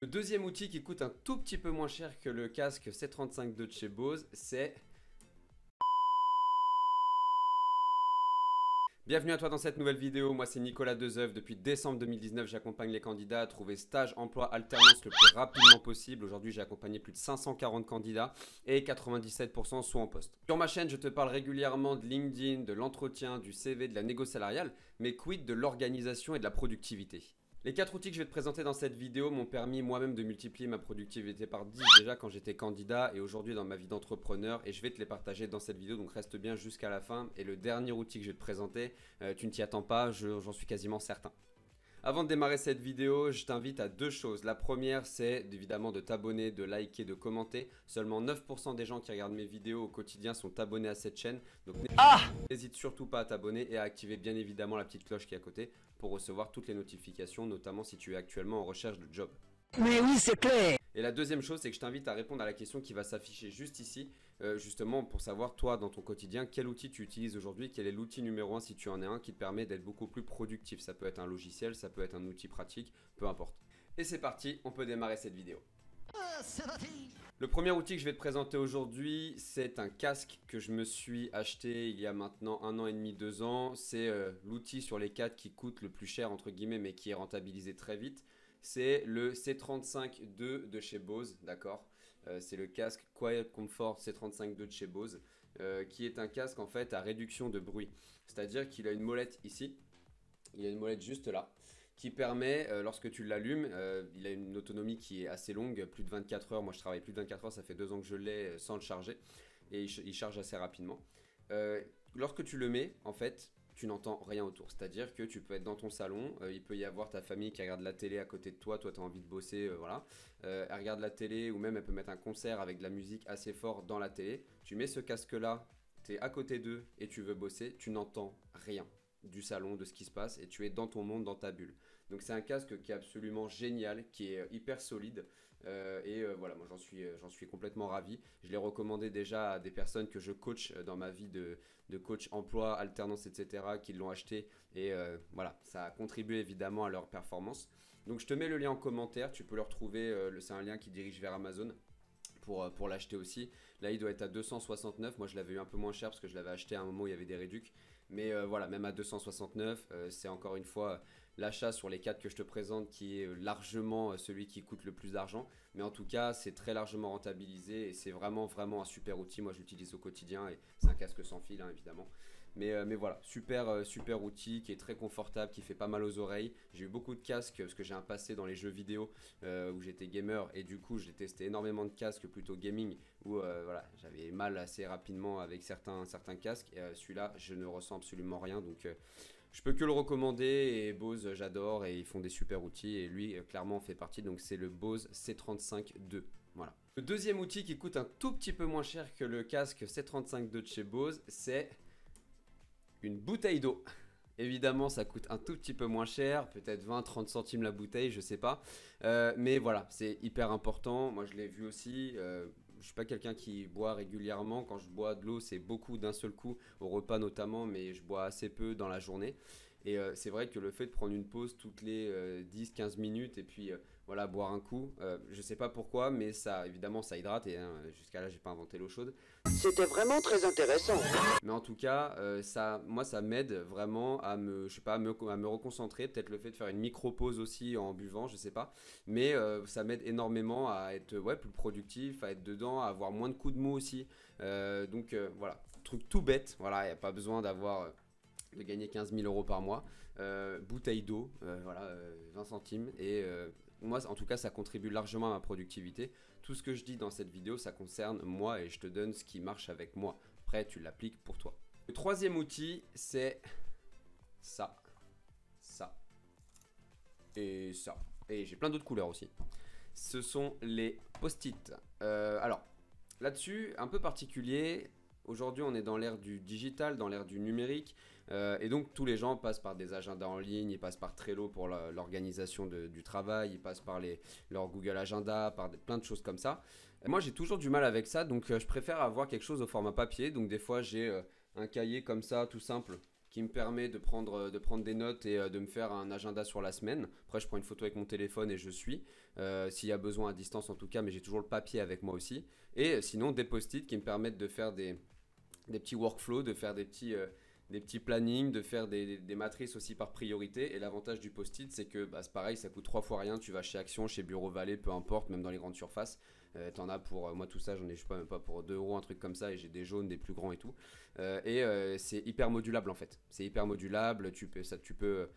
Le deuxième outil qui coûte un tout petit peu moins cher que le casque C35 II de chez Bose, c'est... Bienvenue à toi dans cette nouvelle vidéo, moi c'est Nicolas Dezeuf. Depuis décembre 2019, j'accompagne les candidats à trouver stage, emploi, alternance le plus rapidement possible. Aujourd'hui, j'ai accompagné plus de 540 candidats et 97% sont en poste. Sur ma chaîne, je te parle régulièrement de LinkedIn, de l'entretien, du CV, de la négo salariale, mais quid de l'organisation et de la productivité. Les 4 outils que je vais te présenter dans cette vidéo m'ont permis moi-même de multiplier ma productivité par 10 déjà quand j'étais candidat et aujourd'hui dans ma vie d'entrepreneur, et je vais te les partager dans cette vidéo, donc reste bien jusqu'à la fin. Et le dernier outil que je vais te présenter, tu ne t'y attends pas, j'en suis quasiment certain. Avant de démarrer cette vidéo, je t'invite à deux choses. La première, c'est évidemment de t'abonner, de liker, de commenter. Seulement 9% des gens qui regardent mes vidéos au quotidien sont abonnés à cette chaîne. Donc n'hésite surtout pas à t'abonner et à activer bien évidemment la petite cloche qui est à côté pour recevoir toutes les notifications, notamment si tu es actuellement en recherche de job. Mais oui, c'est clair. Et la deuxième chose, c'est que je t'invite à répondre à la question qui va s'afficher juste ici, justement pour savoir toi dans ton quotidien quel outil tu utilises aujourd'hui, quel est l'outil numéro 1 si tu en as un qui te permet d'être beaucoup plus productif. Ça peut être un logiciel, ça peut être un outil pratique, peu importe. Et c'est parti, on peut démarrer cette vidéo. Le premier outil que je vais te présenter aujourd'hui, c'est un casque que je me suis acheté il y a maintenant 1 an et demi, 2 ans. C'est l'outil sur les 4 qui coûte le plus cher entre guillemets mais qui est rentabilisé très vite. C'est le C35 II de chez Bose, d'accord. C'est le casque Quiet Comfort C35 II de chez Bose, qui est un casque en fait à réduction de bruit. C'est-à-dire qu'il a une molette ici, il a une molette juste là, qui permet, lorsque tu l'allumes, il a une autonomie qui est assez longue, plus de 24 heures. Moi je travaille plus de 24 heures, ça fait 2 ans que je l'ai sans le charger, et il charge assez rapidement. Lorsque tu le mets, en fait, tu n'entends rien autour. C'est-à-dire que tu peux être dans ton salon, il peut y avoir ta famille qui regarde la télé à côté de toi, toi tu as envie de bosser, voilà. Elle regarde la télé ou même elle peut mettre un concert avec de la musique assez fort dans la télé. Tu mets ce casque-là, tu es à côté d'eux et tu veux bosser, tu n'entends rien du salon, de ce qui se passe, et tu es dans ton monde, dans ta bulle. Donc c'est un casque qui est absolument génial, qui est hyper solide, voilà, moi j'en suis complètement ravi. Je l'ai recommandé déjà à des personnes que je coach dans ma vie de coach emploi, alternance, etc., qui l'ont acheté, et voilà, ça a contribué évidemment à leur performance. Donc je te mets le lien en commentaire, tu peux le retrouver, c'est un lien qui dirige vers Amazon pour l'acheter aussi. Là il doit être à 269, moi je l'avais eu un peu moins cher parce que je l'avais acheté à un moment où il y avait des réducs. Mais voilà, même à 269, c'est encore une fois l'achat sur les 4 que je te présente qui est largement celui qui coûte le plus d'argent. Mais en tout cas, c'est très largement rentabilisé et c'est vraiment un super outil. Moi, je l'utilise au quotidien et c'est un casque sans fil, hein, évidemment. Mais voilà, super outil qui est très confortable, qui fait pas mal aux oreilles. J'ai eu beaucoup de casques parce que j'ai un passé dans les jeux vidéo où j'étais gamer, et du coup j'ai testé énormément de casques plutôt gaming où voilà, j'avais mal assez rapidement avec certains casques, et celui-là je ne ressens absolument rien, donc je peux que le recommander. Et Bose, j'adore, et ils font des super outils, et lui clairement fait partie. Donc c'est le Bose C35 II. Voilà. Le deuxième outil qui coûte un tout petit peu moins cher que le casque C35 II de chez Bose, c'est une bouteille d'eau. Évidemment, ça coûte un tout petit peu moins cher, peut-être 20-30 centimes la bouteille, je sais pas. Mais voilà, c'est hyper important. Moi, je l'ai vu aussi. Je suis pas quelqu'un qui boit régulièrement. Quand je bois de l'eau, c'est beaucoup d'un seul coup, au repas notamment, mais je bois assez peu dans la journée. Et c'est vrai que le fait de prendre une pause toutes les 10-15 minutes et puis voilà, boire un coup, je sais pas pourquoi, mais ça, évidemment, ça hydrate. Et jusqu'à là, j'ai pas inventé l'eau chaude. C'était vraiment très intéressant. Mais en tout cas, moi, ça m'aide vraiment à me, je sais pas, à me reconcentrer. Peut-être le fait de faire une micro-pause aussi en buvant, je sais pas. Mais ça m'aide énormément à être plus productif, à être dedans, à avoir moins de coups de mou aussi. Donc voilà, truc tout bête. Voilà, il n'y a pas besoin de gagner 15 000 euros par mois. Bouteille d'eau, voilà, 20 centimes. Et moi, en tout cas, ça contribue largement à ma productivité. Tout ce que je dis dans cette vidéo, ça concerne moi et je te donne ce qui marche avec moi. Après, tu l'appliques pour toi. Le troisième outil, c'est ça, ça et ça. Et j'ai plein d'autres couleurs aussi. Ce sont les post-it. Alors, là-dessus, un peu particulier. Aujourd'hui, on est dans l'ère du digital, dans l'ère du numérique, et donc tous les gens passent par des agendas en ligne, ils passent par Trello pour l'organisation du travail, ils passent par leur Google Agenda, par plein de choses comme ça. Et moi, j'ai toujours du mal avec ça, donc je préfère avoir quelque chose au format papier. Donc des fois, j'ai un cahier comme ça, tout simple, qui me permet de prendre des notes et de me faire un agenda sur la semaine. Après, je prends une photo avec mon téléphone et je suis, s'il y a besoin à distance en tout cas, mais j'ai toujours le papier avec moi aussi. Et sinon, des post-it qui me permettent de faire des petits workflows, de faire des petits plannings, de faire des matrices aussi par priorité. Et l'avantage du post-it, c'est que c'est pareil, ça coûte 3 fois rien. Tu vas chez Action, chez Bureau Vallée, peu importe, même dans les grandes surfaces. T'en as pour, moi tout ça, j'en ai, je sais pas, même pas pour 2 euros, un truc comme ça. Et j'ai des jaunes, des plus grands et tout. C'est hyper modulable en fait. C'est hyper modulable. Tu peux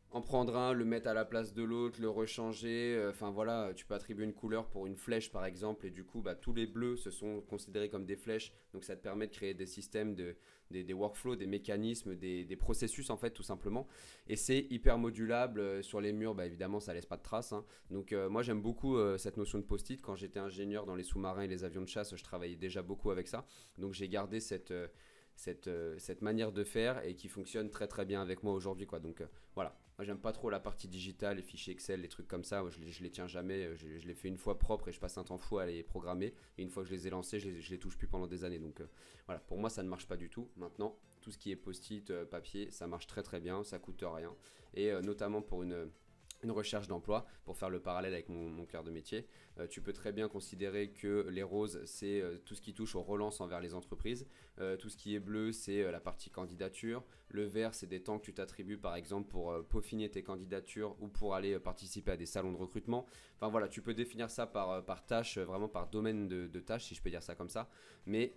en prendre un, le mettre à la place de l'autre, le rechanger. Enfin voilà, tu peux attribuer une couleur pour une flèche par exemple, et du coup, tous les bleus se sont considérés comme des flèches. Donc ça te permet de créer des systèmes, des workflows, des mécanismes, des processus en fait, tout simplement. Et c'est hyper modulable. Sur les murs, évidemment, ça laisse pas de traces, hein. Donc moi, j'aime beaucoup cette notion de post-it. Quand j'étais ingénieur dans les sous-marins et les avions de chasse, je travaillais déjà beaucoup avec ça. Donc j'ai gardé cette manière de faire et qui fonctionne très très bien avec moi aujourd'hui, quoi. Donc voilà. Moi, j'aime pas trop la partie digitale, les fichiers Excel, les trucs comme ça. Moi, je les tiens jamais. Je les fais une fois propres et je passe un temps fou à les programmer. Et une fois que je les ai lancés, je les touche plus pendant des années. Donc voilà, pour moi, ça ne marche pas du tout. Maintenant, tout ce qui est post-it, papier, ça marche très très bien. Ça coûte rien. Et notamment pour une recherche d'emploi, pour faire le parallèle avec mon cœur de métier. Tu peux très bien considérer que les roses, c'est tout ce qui touche aux relances envers les entreprises. Tout ce qui est bleu, c'est la partie candidature. Le vert, c'est des temps que tu t'attribues par exemple pour peaufiner tes candidatures ou pour aller participer à des salons de recrutement. Enfin voilà, tu peux définir ça par tâche, vraiment par domaine de tâche, si je peux dire ça comme ça. Mais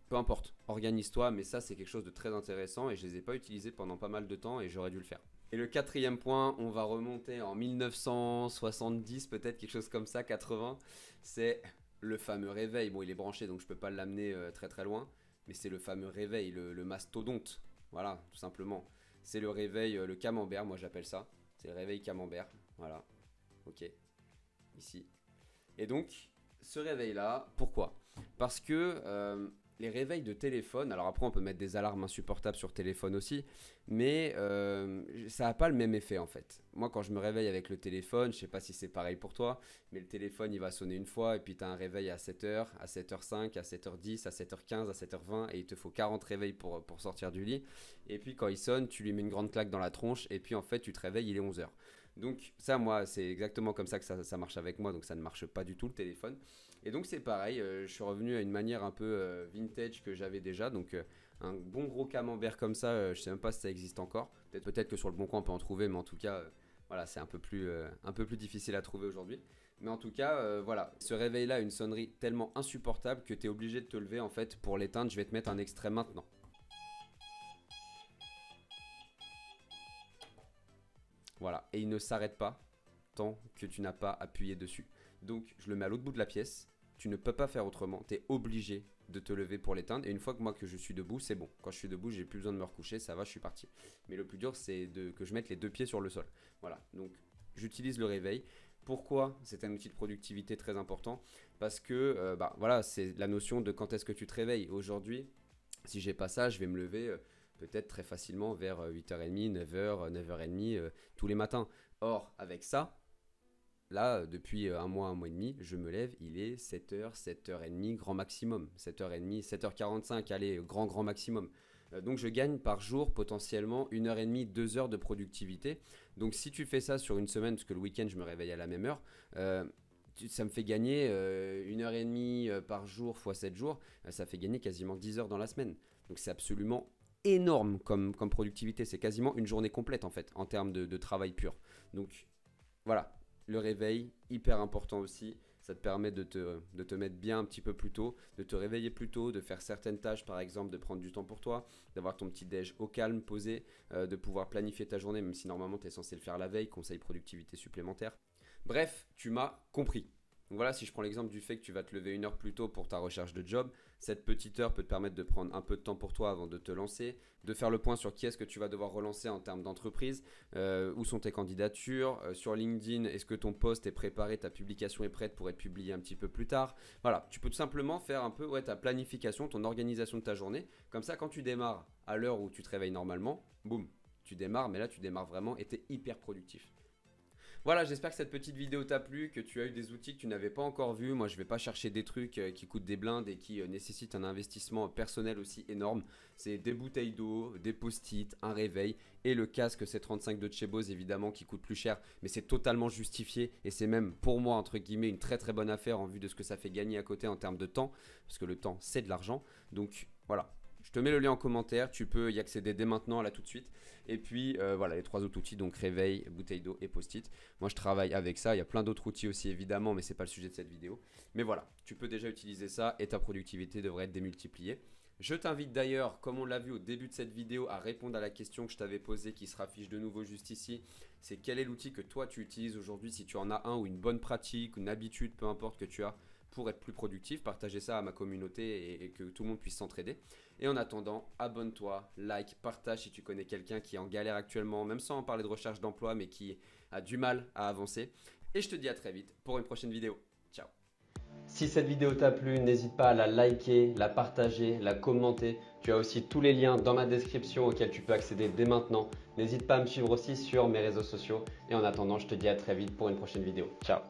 peu importe, organise-toi, mais ça c'est quelque chose de très intéressant et je ne les ai pas utilisés pendant pas mal de temps et j'aurais dû le faire. Et le quatrième point, on va remonter en 1970, peut-être quelque chose comme ça, 80. C'est le fameux réveil. Bon, il est branché, donc je ne peux pas l'amener très très loin. Mais c'est le fameux réveil, le mastodonte. Voilà, tout simplement. C'est le réveil, le camembert, moi j'appelle ça. C'est le réveil camembert. Voilà. Ok. Ici. Et donc, ce réveil-là, pourquoi? Parce que les réveils de téléphone, alors après on peut mettre des alarmes insupportables sur téléphone aussi, mais ça n'a pas le même effet en fait. Moi quand je me réveille avec le téléphone, je sais pas si c'est pareil pour toi, mais le téléphone il va sonner une fois et puis tu as un réveil à 7h, à 7h05, à 7h10, à 7h15, à 7h20 et il te faut 40 réveils pour sortir du lit. Et puis quand il sonne, tu lui mets une grande claque dans la tronche et puis en fait tu te réveilles, il est 11h. Donc ça moi c'est exactement comme ça que ça marche avec moi, donc ça ne marche pas du tout le téléphone. Et donc c'est pareil, je suis revenu à une manière un peu vintage que j'avais déjà, donc un bon gros camembert comme ça, je sais même pas si ça existe encore, peut-être que sur le Bon Coin on peut en trouver, mais en tout cas voilà, c'est un peu plus difficile à trouver aujourd'hui. Mais en tout cas voilà, ce réveil là a une sonnerie tellement insupportable que tu es obligé de te lever en fait pour l'éteindre. Je vais te mettre un extrait maintenant. Voilà, et il ne s'arrête pas tant que tu n'as pas appuyé dessus. Donc je le mets à l'autre bout de la pièce, tu ne peux pas faire autrement, tu es obligé de te lever pour l'éteindre. Et une fois que je suis debout, c'est bon. Quand je suis debout, j'ai plus besoin de me recoucher, ça va, je suis parti. Mais le plus dur, c'est que je mette les deux pieds sur le sol. Voilà, donc j'utilise le réveil. Pourquoi c'est un outil de productivité très important? Parce que voilà, c'est la notion de quand est-ce que tu te réveilles. Aujourd'hui, si j'ai pas ça, je vais me lever peut-être très facilement vers 8h30, 9h, 9h30 tous les matins. Or, avec ça, là, depuis un mois et demi, je me lève, il est 7h, 7h30, grand maximum. 7h30, 7h45, allez, grand maximum. Donc je gagne par jour potentiellement 1h30, 2 heures de productivité. Donc si tu fais ça sur une semaine, parce que le week-end je me réveille à la même heure, ça me fait gagner 1h30 par jour fois 7 jours, ça fait gagner quasiment 10 heures dans la semaine. Donc c'est absolument énorme comme productivité, c'est quasiment une journée complète en fait, en termes de travail pur. Donc voilà. Le réveil, hyper important aussi, ça te permet de te mettre bien un petit peu plus tôt, de te réveiller plus tôt, de faire certaines tâches, par exemple de prendre du temps pour toi, d'avoir ton petit déj au calme, posé, de pouvoir planifier ta journée, même si normalement tu es censé le faire la veille, conseil productivité supplémentaire. Bref, tu m'as compris. Donc voilà, si je prends l'exemple du fait que tu vas te lever 1 heure plus tôt pour ta recherche de job, cette petite heure peut te permettre de prendre un peu de temps pour toi avant de te lancer, de faire le point sur qui est-ce que tu vas devoir relancer en termes d'entreprise, où sont tes candidatures, sur LinkedIn, est-ce que ton post est préparé, ta publication est prête pour être publiée un petit peu plus tard. Voilà, tu peux tout simplement faire un peu ta planification, ton organisation de ta journée. Comme ça, quand tu démarres à l'heure où tu te réveilles normalement, boum, tu démarres, mais là tu démarres vraiment et tu es hyper productif. Voilà, j'espère que cette petite vidéo t'a plu, que tu as eu des outils que tu n'avais pas encore vus. Moi, je ne vais pas chercher des trucs qui coûtent des blindes et qui nécessitent un investissement personnel aussi énorme. C'est des bouteilles d'eau, des post-it, un réveil et le casque C35 de chez Bose évidemment qui coûte plus cher. Mais c'est totalement justifié et c'est même pour moi entre guillemets une très très bonne affaire en vue de ce que ça fait gagner à côté en termes de temps. Parce que le temps c'est de l'argent. Donc voilà. Je te mets le lien en commentaire, tu peux y accéder dès maintenant, là tout de suite. Et puis voilà les 3 autres outils, donc réveil, bouteille d'eau et post-it. Moi je travaille avec ça, il y a plein d'autres outils aussi évidemment, mais ce n'est pas le sujet de cette vidéo. Mais voilà, tu peux déjà utiliser ça et ta productivité devrait être démultipliée. Je t'invite d'ailleurs, comme on l'a vu au début de cette vidéo, à répondre à la question que je t'avais posée qui se raffiche de nouveau juste ici. C'est quel est l'outil que toi tu utilises aujourd'hui, si tu en as un ou une bonne pratique, une habitude, peu importe que tu as, pour être plus productif, partager ça à ma communauté et que tout le monde puisse s'entraider. Et en attendant, abonne-toi, like, partage si tu connais quelqu'un qui est en galère actuellement, même sans en parler de recherche d'emploi, mais qui a du mal à avancer. Et je te dis à très vite pour une prochaine vidéo. Ciao. Si cette vidéo t'a plu, n'hésite pas à la liker, la partager, la commenter. Tu as aussi tous les liens dans ma description auxquels tu peux accéder dès maintenant. N'hésite pas à me suivre aussi sur mes réseaux sociaux. Et en attendant, je te dis à très vite pour une prochaine vidéo. Ciao.